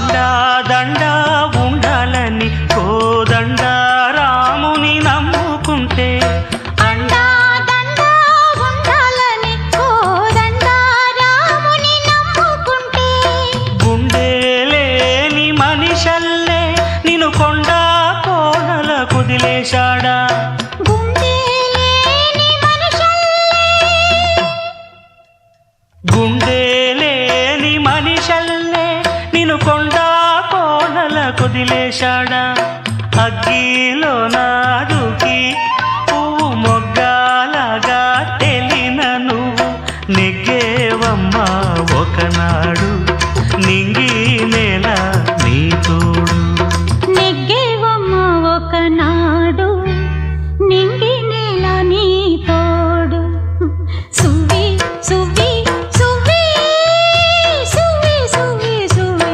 అండా దండా ఉండాలని కోదండ రాముని నమ్ముకుంటే అండా దండా ఉండాలని కోదండ రాముని నమ్ముకుంటే గుండె లేని మనిషల్లే నిన్ను కొండా కోనల కుదిలేశాడా గుండె లేని గుండె లేని మనిషల్లే నిన్ను కొండా కోనల కుదిలేశాడా అగ్గి